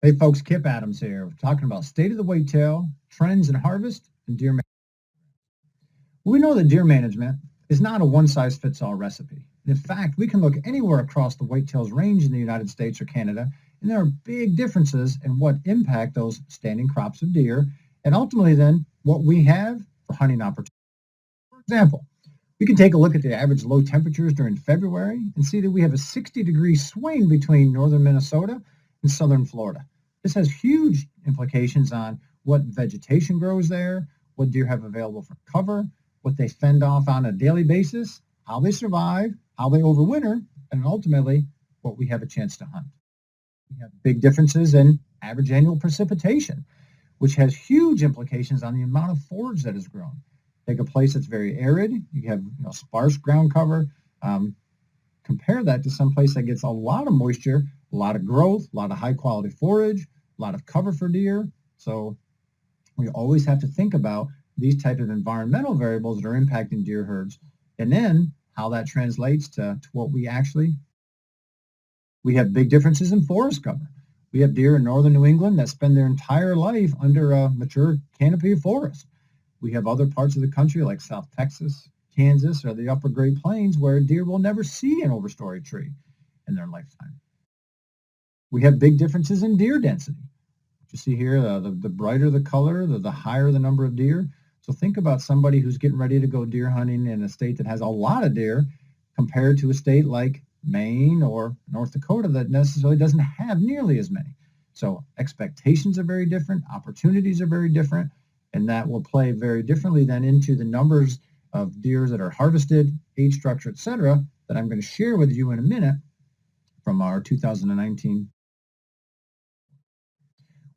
Hey folks, Kip Adams here. We're talking about state of the whitetail, trends in harvest, and deer management. We know that deer management is not a one-size-fits-all recipe. In fact, we can look anywhere across the whitetail's range in the United States or Canada, and there are big differences in what impact those standing crops of deer, and ultimately then what we have for hunting opportunities. For example, we can take a look at the average low temperatures during February and see that we have a 60-degree swing between northern Minnesota and southern Florida. This has huge implications on what vegetation grows there, what deer have available for cover, what they fend off on a daily basis, how they survive, how they overwinter, and ultimately what we have a chance to hunt. We have big differences in average annual precipitation, which has huge implications on the amount of forage that is grown. Take a place that's very arid, you have sparse ground cover. Compare that to some place that gets a lot of moisture, a lot of growth, a lot of high quality forage, a lot of cover for deer. So we always have to think about these type of environmental variables that are impacting deer herds, and then how that translates to what we have big differences in forest cover. We have deer in northern New England that spend their entire life under a mature canopy of forest. We have other parts of the country like South Texas, Kansas, or the upper Great Plains where deer will never see an overstory tree in their lifetime. We have big differences in deer density. You see here, the brighter the color, the higher the number of deer. So think about somebody who's getting ready to go deer hunting in a state that has a lot of deer compared to a state like Maine or North Dakota that necessarily doesn't have nearly as many. So expectations are very different, opportunities are very different, and that will play very differently then into the numbers of deer that are harvested, age structure, etc., that I'm going to share with you in a minute from our 2019.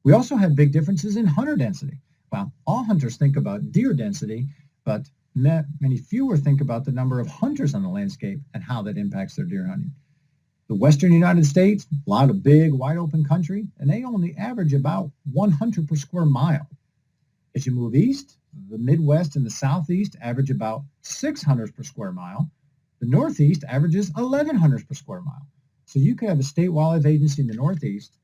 We also have big differences in hunter density. Well, all hunters think about deer density, but many fewer think about the number of hunters on the landscape and how that impacts their deer hunting. The western United States, a lot of big, wide open country, and they only average about 1 hunter per square mile. As you move east, the Midwest and the Southeast average about 6 hunters per square mile. The Northeast averages 11 hunters per square mile. So you could have a state wildlife agency in the Northeast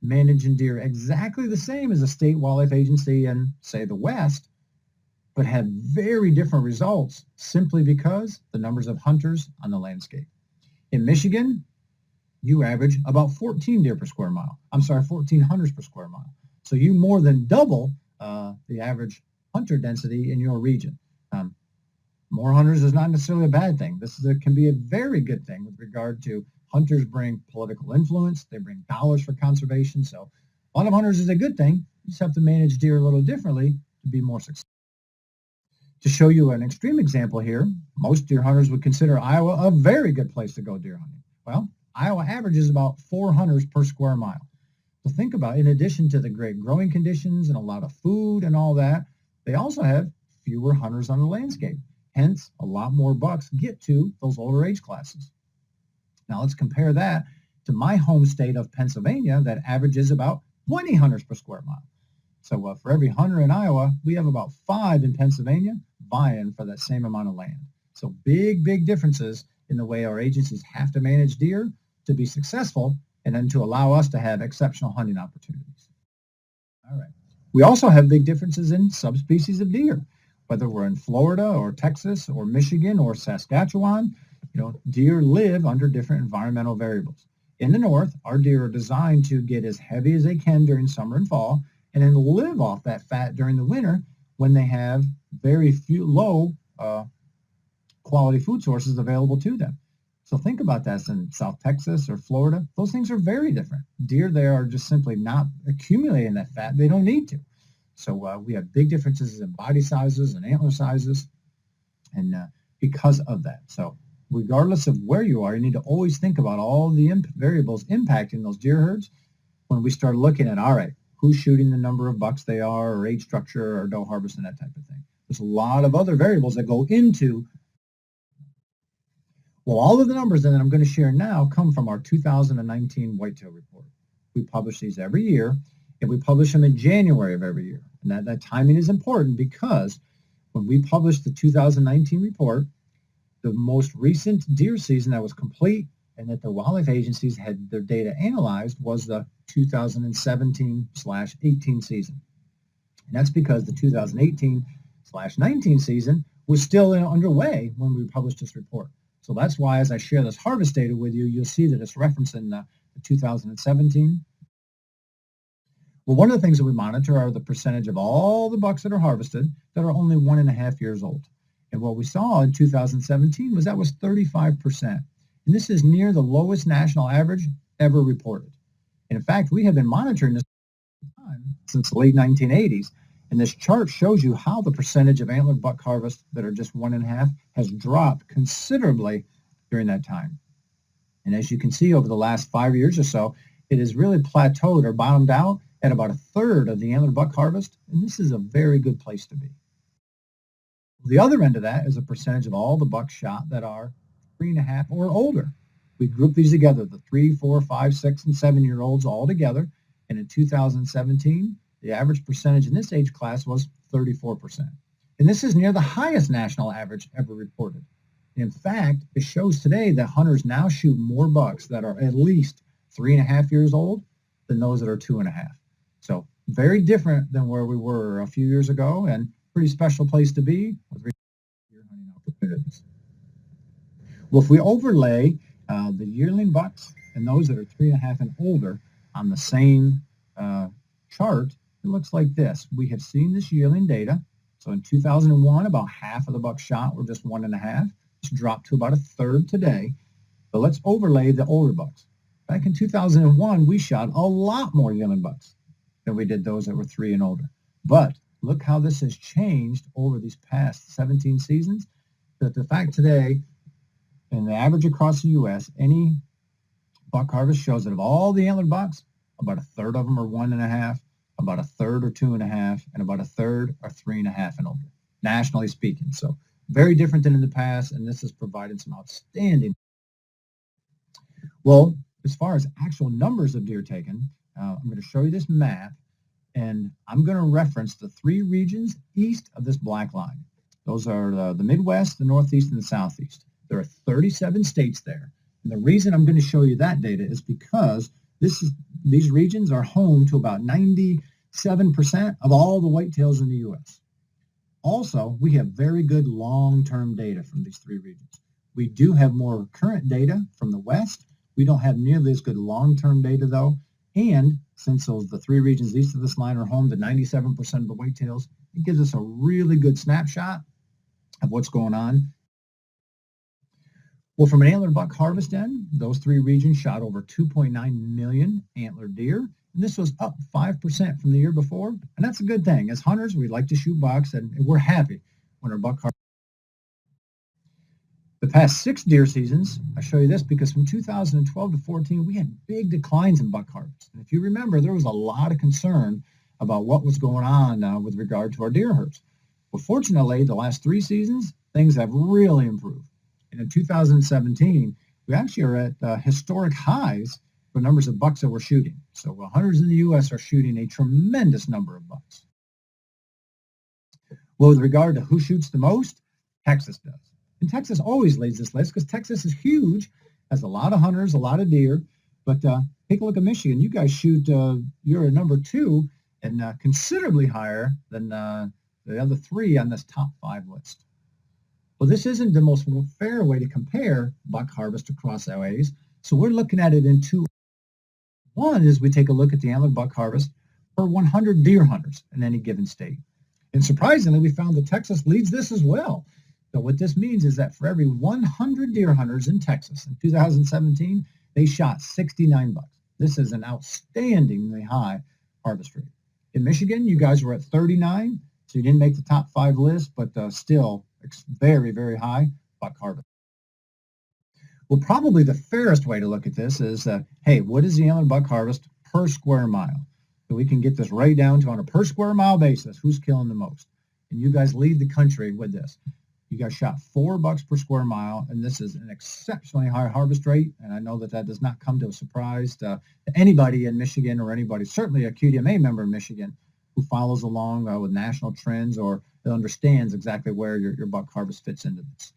managing deer exactly the same as a state wildlife agency in, say, the West, but have very different results simply because the numbers of hunters on the landscape. In Michigan, you average about 14 deer per square mile. 14 hunters per square mile. So you more than double the average hunter density in your region. More hunters is not necessarily a bad thing. This can be a very good thing with regard to hunters bring political influence. They bring dollars for conservation. So a lot of hunters is a good thing. You just have to manage deer a little differently to be more successful. To show you an extreme example here, most deer hunters would consider Iowa a very good place to go deer hunting. Well, Iowa averages about 4 hunters per square mile. So think about, in addition to the great growing conditions and a lot of food and all that, they also have fewer hunters on the landscape. Hence, a lot more bucks get to those older age classes. Now let's compare that to my home state of Pennsylvania that averages about 20 hunters per square mile. So for every hunter in Iowa, we have about 5 in Pennsylvania vying for that same amount of land. So big differences in the way our agencies have to manage deer to be successful and then to allow us to have exceptional hunting opportunities. All right. We also have big differences in subspecies of deer. Whether we're in Florida or Texas or Michigan or Saskatchewan, deer live under different environmental variables. In the north, our deer are designed to get as heavy as they can during summer and fall and then live off that fat during the winter when they have very few low quality food sources available to them. So think about that in South Texas or Florida. Those things are very different. Deer there are just simply not accumulating that fat. They don't need to. So we have big differences in body sizes and antler sizes and because of that. So regardless of where you are, you need to always think about all the variables impacting those deer herds when we start looking at, all right, who's shooting, the number of bucks they are, or age structure, or doe harvest, and that type of thing. There's a lot of other variables that go into. Well, all of the numbers that I'm going to share now come from our 2019 Whitetail Report. We publish these every year, and we publish them in January of every year. And that timing is important because when we published the 2019 report, the most recent deer season that was complete and that the wildlife agencies had their data analyzed was the 2017/18 season. And that's because the 2018/19 season was still underway when we published this report. So that's why as I share this harvest data with you, you'll see that it's referencing the 2017. Well, one of the things that we monitor are the percentage of all the bucks that are harvested that are only 1.5 years old. And what we saw in 2017 was that was 35%. And this is near the lowest national average ever reported. And in fact, we have been monitoring this since the late 1980s. And this chart shows you how the percentage of antlered buck harvest that are just 1.5 has dropped considerably during that time. And as you can see, over the last 5 years or so, it has really plateaued or bottomed out at about 1/3 of the antlered buck harvest. And this is a very good place to be. The other end of that is a percentage of all the bucks shot that are 3.5 or older. We group these together, the 3, 4, 5, 6, and 7-year-olds all together. And in 2017, the average percentage in this age class was 34%. And this is near the highest national average ever reported. In fact, it shows today that hunters now shoot more bucks that are at least 3.5 years old than those that are 2.5. So very different than where we were a few years ago, and pretty special place to be with deer hunting opportunities. Well, if we overlay the yearling bucks and those that are 3.5 and older on the same chart, it looks like this. We have seen this yearling data. So in 2001, about half of the bucks shot were just 1.5. It's dropped to about 1/3 today. But let's overlay the older bucks. Back in 2001, we shot a lot more yearling bucks than we did those that were 3 and older. But look how this has changed over these past 17 seasons. That the fact today, in the average across the U.S., any buck harvest shows that of all the antlered bucks, about 1/3 of them are 1.5, about 1/3 are 2.5, and about 1/3 are 3.5 and older, nationally speaking. So very different than in the past, and this has provided some outstanding. Well, as far as actual numbers of deer taken, I'm going to show you this map, and I'm going to reference the 3 regions east of this black line. Those are the Midwest, the Northeast, and the Southeast. There are 37 states there. And the reason I'm going to show you that data is because these regions are home to about 97% of all the whitetails in the U.S. Also, we have very good long-term data from these 3 regions. We do have more current data from the West. We don't have nearly as good long-term data, though. And since the 3 regions east of this line are home to 97% of the whitetails, it gives us a really good snapshot of what's going on. Well, from an antlered buck harvest end, those 3 regions shot over 2.9 million antlered deer. And this was up 5% from the year before. And that's a good thing. As hunters, we like to shoot bucks, and we're happy when our buck harvest. The past 6 deer seasons, I show you this because from 2012 to 14, we had big declines in buck harvest. And if you remember, there was a lot of concern about what was going on with regard to our deer herds. Well, fortunately, the last 3 seasons, things have really improved. And in 2017, we actually are at historic highs for numbers of bucks that we're shooting. So hunters in the U.S. are shooting a tremendous number of bucks. Well, with regard to who shoots the most, Texas does. And Texas always leads this list because Texas is huge, has a lot of hunters, a lot of deer. But take a look at Michigan. You guys shoot, you're at number 2 and considerably higher than the other 3 on this top 5 list. Well, this isn't the most fair way to compare buck harvest across LAs. So we're looking at it in 2. One is we take a look at the antlered buck harvest per 100 deer hunters in any given state. And surprisingly, we found that Texas leads this as well. So what this means is that for every 100 deer hunters in Texas in 2017, they shot 69 bucks. This is an outstandingly high harvest rate. In Michigan, you guys were at 39, so you didn't make the top 5 list, but still very, very high buck harvest. Well, probably the fairest way to look at this is, hey, what is the antlered buck harvest per square mile? So we can get this right down to on a per square mile basis, who's killing the most. And you guys lead the country with this. You guys shot 4 bucks per square mile, and this is an exceptionally high harvest rate. And I know that that does not come to a surprise to anybody in Michigan or anybody, certainly a QDMA member in Michigan, who follows along with national trends or that understands exactly where your buck harvest fits into this.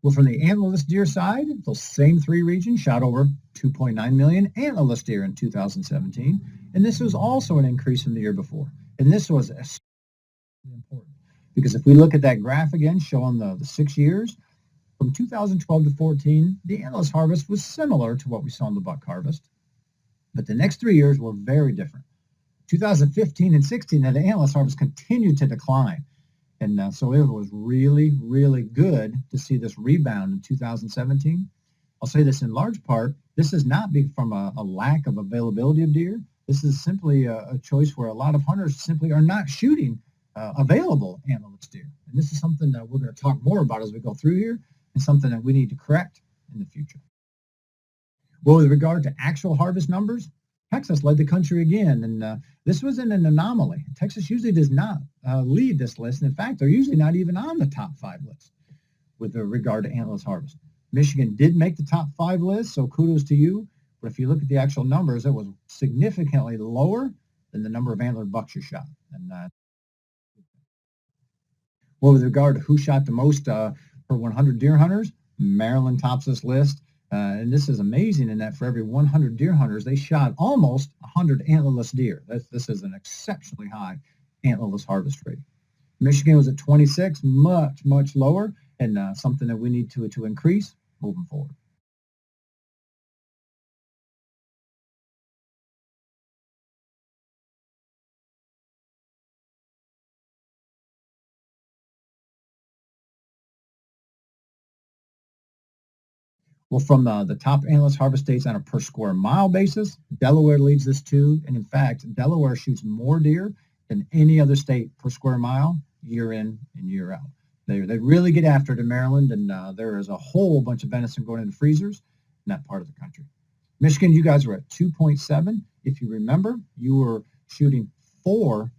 Well, from the antlerless deer side, those same three regions shot over 2.9 million antlerless deer in 2017, and this was also an increase from the year before. And this was especially important because if we look at that graph again, showing the 6 years, from 2012 to 14, the antlerless harvest was similar to what we saw in the buck harvest, but the next 3 years were very different. 2015 and 16, the antlerless harvest continued to decline. And so it was really, really good to see this rebound in 2017. I'll say this in large part, this is not from a lack of availability of deer. This is simply a choice where a lot of hunters simply are not shooting available antlerless deer. And this is something that we're going to talk more about as we go through here, and something that we need to correct in the future. Well, with regard to actual harvest numbers, Texas led the country again, and this wasn't an anomaly. Texas usually does not lead this list, and in fact, they're usually not even on the top 5 list with regard to antlerless harvest. Michigan did make the top 5 list, so kudos to you, but if you look at the actual numbers, it was significantly lower than the number of antlered bucks you shot. And well, with regard to who shot the most per 100 deer hunters, Maryland tops this list. And this is amazing in that for every 100 deer hunters, they shot almost 100 antlerless deer. This is an exceptionally high antlerless harvest rate. Michigan was at 26, much, much lower, and something that we need to increase moving forward. Well, from the top antlerless harvest states on a per square mile basis, Delaware leads this too. And in fact, Delaware shoots more deer than any other state per square mile year in and year out. They really get after it in Maryland, and there is a whole bunch of venison going into freezers in that part of the country. Michigan, you guys were at 2.7. If you remember, you were shooting 4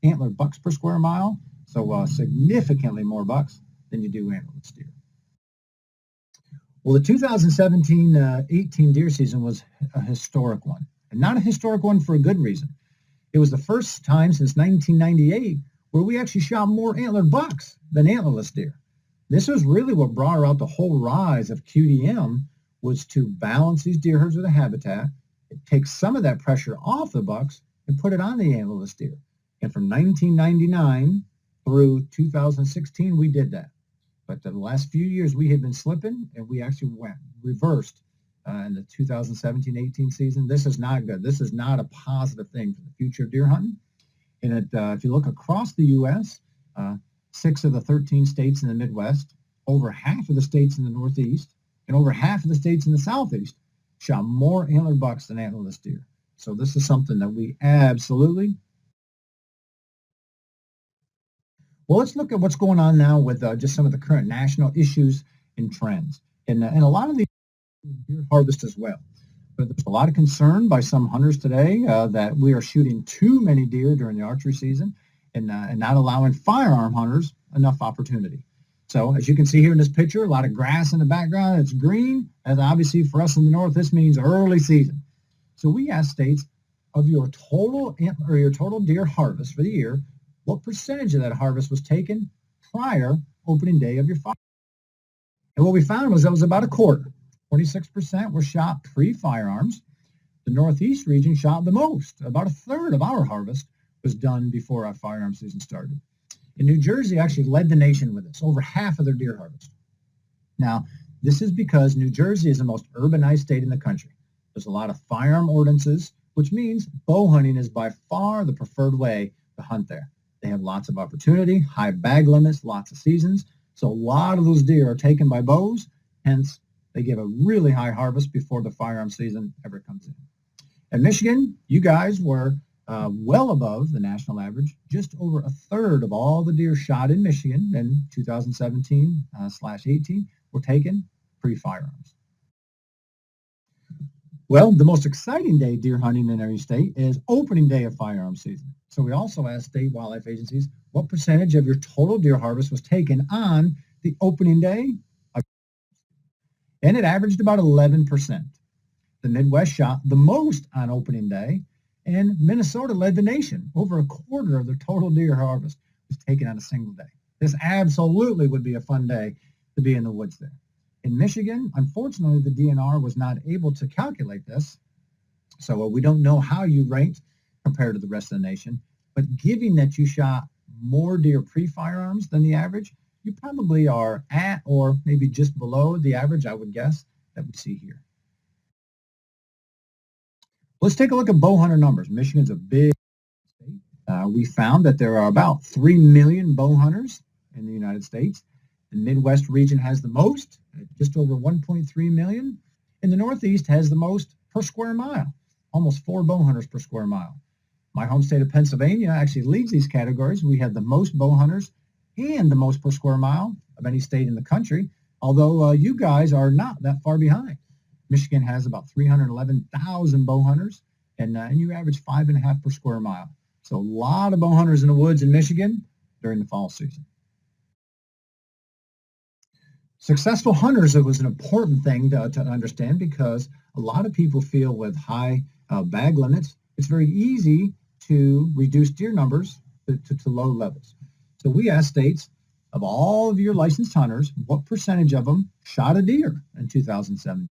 antlered bucks per square mile, so significantly more bucks than you do antlerless deer. Well, the 2017-18 deer season was a historic one, and not a historic one for a good reason. It was the first time since 1998 where we actually shot more antlered bucks than antlerless deer. This was really what brought about the whole rise of QDM, was to balance these deer herds with a habitat, take some of that pressure off the bucks, and put it on the antlerless deer. And from 1999 through 2016, we did that. But the last few years, we had been slipping, and we actually reversed in the 2017-18 season. This is not good. This is not a positive thing for the future of deer hunting. And if you look across the U.S., 6 of the 13 states in the Midwest, over half of the states in the Northeast, and over half of the states in the Southeast shot more antlered bucks than antlerless deer. So this is something that we absolutely... Well, let's look at what's going on now with just some of the current national issues and trends. And a lot of these deer harvest as well. But there's a lot of concern by some hunters today that we are shooting too many deer during the archery season and not allowing firearm hunters enough opportunity. So as you can see here in this picture, a lot of grass in the background. It's green, and obviously for us in the north, this means early season. So we asked states, of your total deer harvest for the year, what percentage of that harvest was taken prior opening day of your firearm? And what we found was that was about a quarter. 26% were shot pre-firearms. The Northeast region shot the most. About a third of our harvest was done before our firearm season started. And New Jersey actually led the nation with this, over half of their deer harvest. Now, this is because New Jersey is the most urbanized state in the country. There's a lot of firearm ordinances, which means bow hunting is by far the preferred way to hunt there. They have lots of opportunity, high bag limits, lots of seasons. So a lot of those deer are taken by bows, hence they give a really high harvest before the firearm season ever comes in. At Michigan, you guys were well above the national average. Just over a third of all the deer shot in Michigan in 2017/18 were taken pre-firearms. Well, the most exciting day deer hunting in every state is opening day of firearm season. So we also asked state wildlife agencies what percentage of your total deer harvest was taken on the opening day, and it averaged about 11%. The Midwest shot the most on opening day, and Minnesota led the nation. Over a quarter of their total deer harvest was taken on a single day. This absolutely would be a fun day to be in the woods there. In Michigan, unfortunately, the DNR was not able to calculate this, so we don't know how you ranked compared to the rest of the nation, but given that you shot more deer pre-firearms than the average, you probably are at or maybe just below the average, I would guess, that we see here. Let's take a look at Bowhunter numbers. Michigan's a big state. We found that there are about 3 million bow hunters in the United States. The Midwest region has the most, at just over 1.3 million. And the Northeast has the most per square mile, almost 4 bow hunters per square mile. My home state of Pennsylvania actually leads these categories. We have the most bow hunters and the most per square mile of any state in the country, although you guys are not that far behind. Michigan has about 311,000 bow hunters, and you average 5.5 per square mile. So a lot of bow hunters in the woods in Michigan during the fall season. Successful hunters, it was an important thing to understand because a lot of people feel with high bag limits, it's very easy to reduce deer numbers to low levels. So we asked states, of all of your licensed hunters, what percentage of them shot a deer in 2007?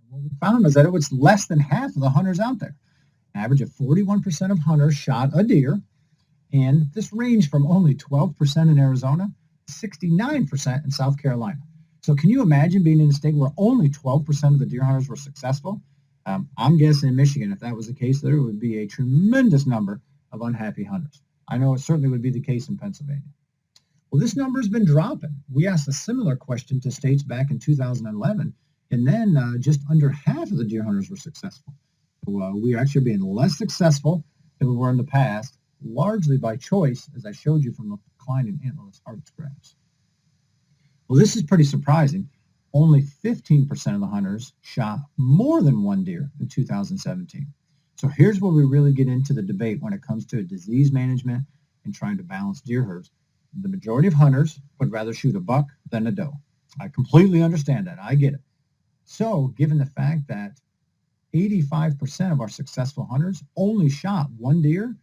What we found is that it was less than half of the hunters out there. An average of 41% of hunters shot a deer, and this ranged from only 12% in Arizona to 69% in South Carolina. So can you imagine being in a state where only 12% of the deer hunters were successful? I'm guessing in Michigan, if that was the case, there would be a tremendous number of unhappy hunters. I know it certainly would be the case in Pennsylvania. Well, this number has been dropping. We asked a similar question to states back in 2011, and then just under half of the deer hunters were successful. So, we are actually being less successful than we were in the past, largely by choice, as I showed you from the decline in Antlerless Harvest graphs. Well, this is pretty surprising. Only 15% of the hunters shot more than one deer in 2017. So here's where we really get into the debate when it comes to disease management and trying to balance deer herds. The majority of hunters would rather shoot a buck than a doe. I completely understand that. I get it. So given the fact that 85% of our successful hunters only shot one deer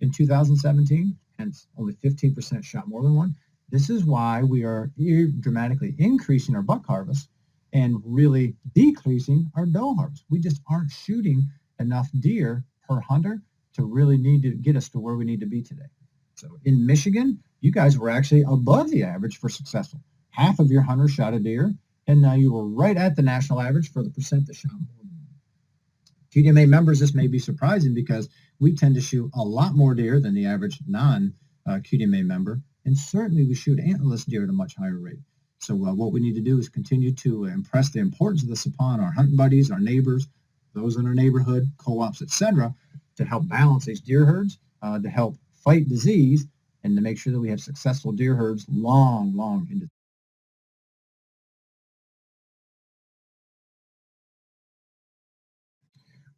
in 2017, hence only 15% shot more than one, this is why we are dramatically increasing our buck harvest and really decreasing our doe harvest. We just aren't shooting enough deer per hunter to really need to get us to where we need to be today. So in Michigan, you guys were actually above the average for successful. Half of your hunters shot a deer, and now you were right at the national average for the percent that shot more than one. QDMA members, this may be surprising because we tend to shoot a lot more deer than the average non-QDMA member, and certainly we shoot antlerless deer at a much higher rate. So what we need to do is continue to impress the importance of this upon our hunting buddies, our neighbors, those in our neighborhood, co-ops, etc., to help balance these deer herds, to help fight disease, and to make sure that we have successful deer herds long into.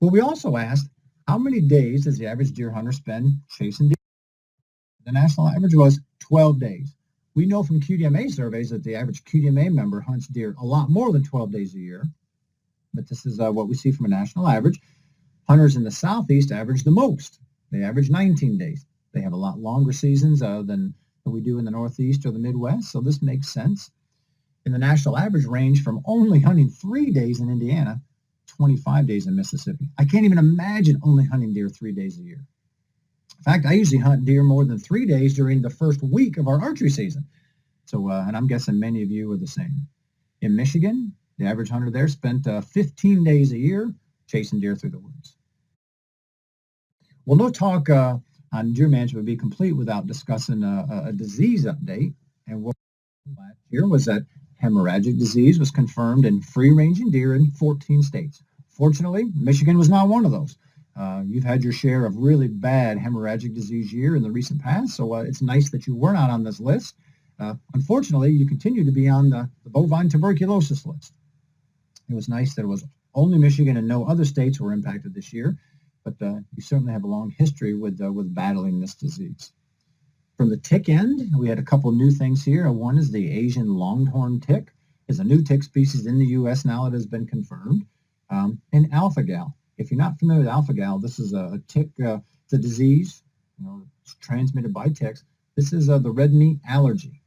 Well, we also asked, how many days does the average deer hunter spend chasing deer? The national average was 12 days. We know from QDMA surveys that the average QDMA member hunts deer a lot more than 12 days a year, but this is what we see from a national average. Hunters in the Southeast average the most. They average 19 days. They have a lot longer seasons than we do in the Northeast or the Midwest, so this makes sense. And the national average range from only hunting 3 days in Indiana, 25 days in Mississippi. I can't even imagine only hunting deer 3 days a year. In fact, I usually hunt deer more than 3 days during the first week of our archery season. So, and I'm guessing many of you are the same. In Michigan, the average hunter there spent 15 days a year chasing deer through the woods. Well, no talk on deer management would be complete without discussing a disease update. And what last year was that hemorrhagic disease was confirmed in free-ranging deer in 14 states. Fortunately, Michigan was not one of those. You've had your share of really bad hemorrhagic disease year in the recent past, so it's nice that you were not on this list. Unfortunately, you continue to be on the bovine tuberculosis list. It was nice that it was only Michigan and no other states were impacted this year, but you certainly have a long history with battling this disease. From the tick end, we had a couple new things here. One is the Asian longhorn tick. It's a new tick species in the U.S. now. It has been confirmed. And alpha-gal. If you're not familiar with alpha-gal, this is a tick. It's a disease. It's transmitted by ticks. This is the red meat allergy.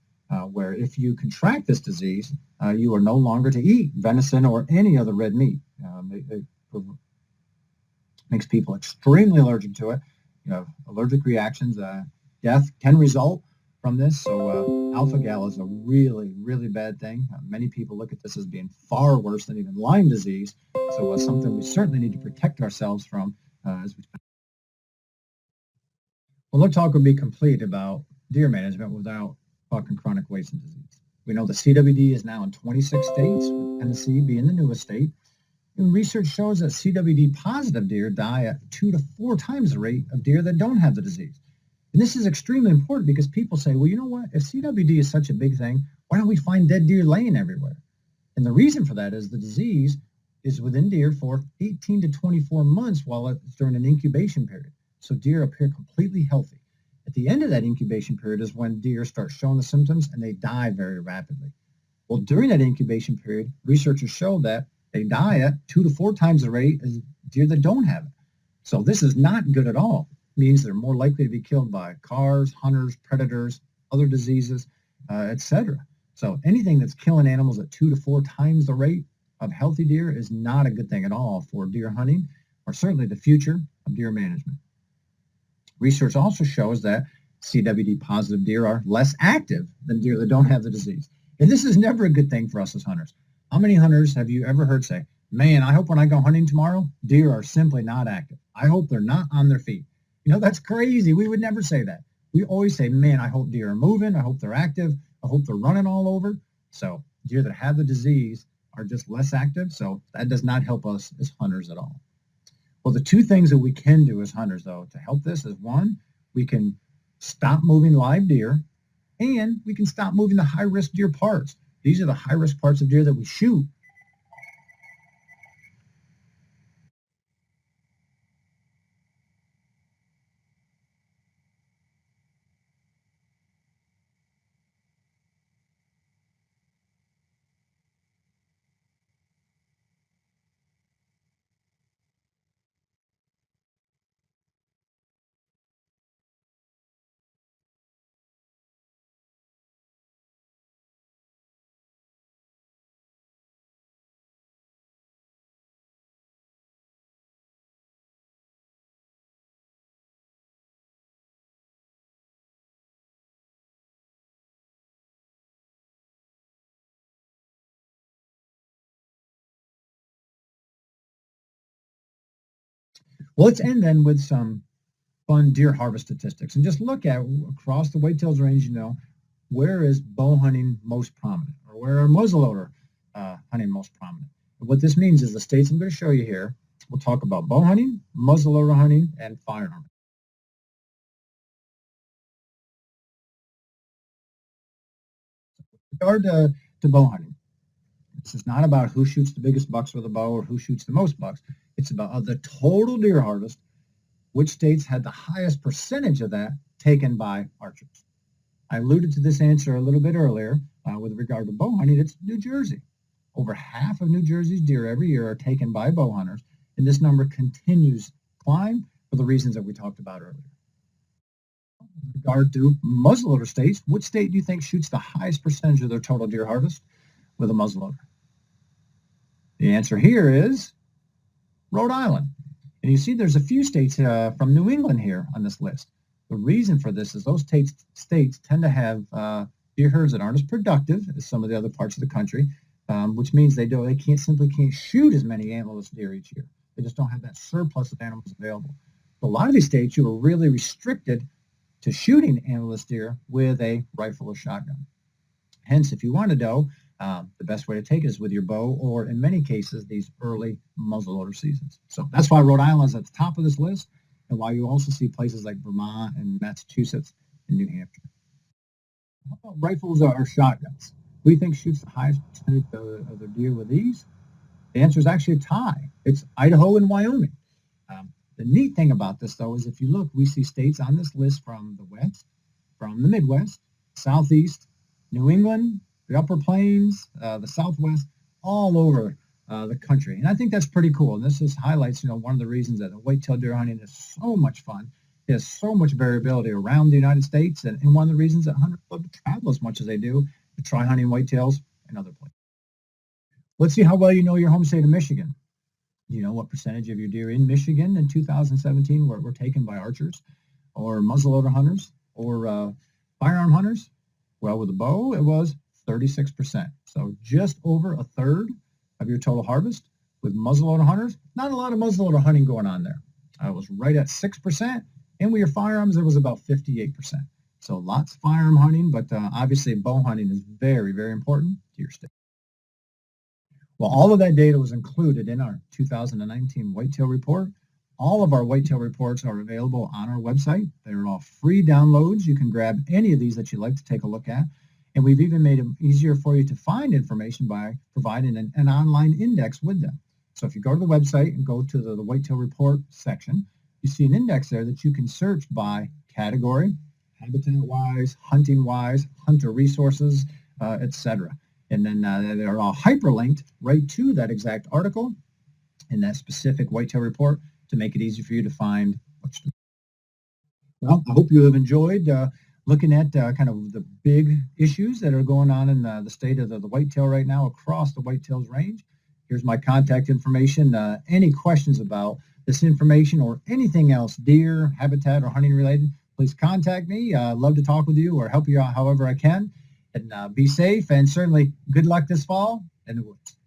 where if you contract this disease, you are no longer to eat venison or any other red meat. It makes people extremely allergic to it. You have allergic reactions. Death can result from this. So alpha-gal is a really, really bad thing. Many people look at this as being far worse than even Lyme disease. So something we certainly need to protect ourselves from as we. Well, no talk would be complete about deer management without talking chronic wasting disease. We know the CWD is now in 26 states, with Tennessee being the newest state. And research shows that CWD positive deer die at 2 to 4 times the rate of deer that don't have the disease. And this is extremely important because people say, well, you know what? If CWD is such a big thing, why don't we find dead deer laying everywhere? And the reason for that is the disease is within deer for 18 to 24 months while it's during an incubation period. So deer appear completely healthy. At the end of that incubation period is when deer start showing the symptoms and they die very rapidly. Well, during that incubation period, researchers show that they die at 2 to 4 times the rate as deer that don't have it. So this is not good at all. It means they're more likely to be killed by cars, hunters, predators, other diseases, etc. So anything that's killing animals at 2 to 4 times the rate of healthy deer is not a good thing at all for deer hunting or certainly the future of deer management. Research also shows that CWD positive deer are less active than deer that don't have the disease. And this is never a good thing for us as hunters. How many hunters have you ever heard say, man, I hope when I go hunting tomorrow, deer are simply not active. I hope they're not on their feet. You know, that's crazy. We would never say that. We always say, man, I hope deer are moving. I hope they're active. I hope they're running all over. So deer that have the disease are just less active. So that does not help us as hunters at all. Well, the 2 things that we can do as hunters, though, to help this is, 1, we can stop moving live deer, and we can stop moving the high-risk deer parts. These are the high-risk parts of deer that we shoot. Well, let's end then with some fun deer harvest statistics and just look at across the whitetails range, where is bow hunting most prominent or where are muzzleloader hunting most prominent. And what this means is the states I'm going to show you here, we'll talk about bow hunting, muzzleloader hunting, and firearm. With regard to bow hunting, this is not about who shoots the biggest bucks with a bow or who shoots the most bucks. It's about of the total deer harvest, which states had the highest percentage of that taken by archers. I alluded to this answer a little bit earlier with regard to bow hunting. It's New Jersey. Over half of New Jersey's deer every year are taken by bow hunters, and this number continues to climb for the reasons that we talked about earlier. With regard to muzzleloader states, which state do you think shoots the highest percentage of their total deer harvest with a muzzleloader? The answer here is Rhode Island. And you see there's a few states from New England here on this list. The reason for this is those states tend to have deer herds that aren't as productive as some of the other parts of the country, which means they simply can't shoot as many antlerless deer each year. They just don't have that surplus of animals available. So a lot of these states, you are really restricted to shooting antlerless deer with a rifle or shotgun. Hence, if you want to doe, the best way to take it is with your bow or, in many cases, these early muzzleloader seasons. So that's why Rhode Island is at the top of this list and why you also see places like Vermont and Massachusetts and New Hampshire. How about rifles or shotguns? Who do you think shoots the highest percentage of their deer with these? The answer is actually a tie. It's Idaho and Wyoming. The neat thing about this, though, is if you look, we see states on this list from the West, from the Midwest, Southeast, New England, the Upper Plains, the Southwest, all over the country. And I think that's pretty cool. And this highlights, one of the reasons that the whitetail deer hunting is so much fun There's so much variability around the United States, and one of the reasons that hunters love to travel as much as they do to try hunting whitetails in other places. Let's see how well you know your home state of Michigan. You know what percentage of your deer in Michigan in 2017 were taken by archers or muzzleloader hunters or firearm hunters? Well, with a bow, it was 36%. So just over a third of your total harvest. With muzzleloader hunters, not a lot of muzzleloader hunting going on there. It was right at 6%. And with your firearms, it was about 58%. So lots of firearm hunting, but obviously bow hunting is very, very important to your state. Well, all of that data was included in our 2019 Whitetail Report. All of our Whitetail Reports are available on our website. They're all free downloads. You can grab any of these that you'd like to take a look at. And we've even made it easier for you to find information by providing an online index with them. So if you go to the website and go to the Whitetail Report section, you see an index there that you can search by category, habitat-wise, hunting-wise, hunter resources, etc. And then they're all hyperlinked right to that exact article in that specific Whitetail Report to make it easy for you to find what you do. Well, I hope you have enjoyed looking at kind of the big issues that are going on in the state of the whitetail right now across the whitetails range. Here's my contact information. Any questions about this information or anything else, deer, habitat, or hunting related, please contact me. I'd love to talk with you or help you out however I can. And be safe, and certainly good luck this fall in the woods.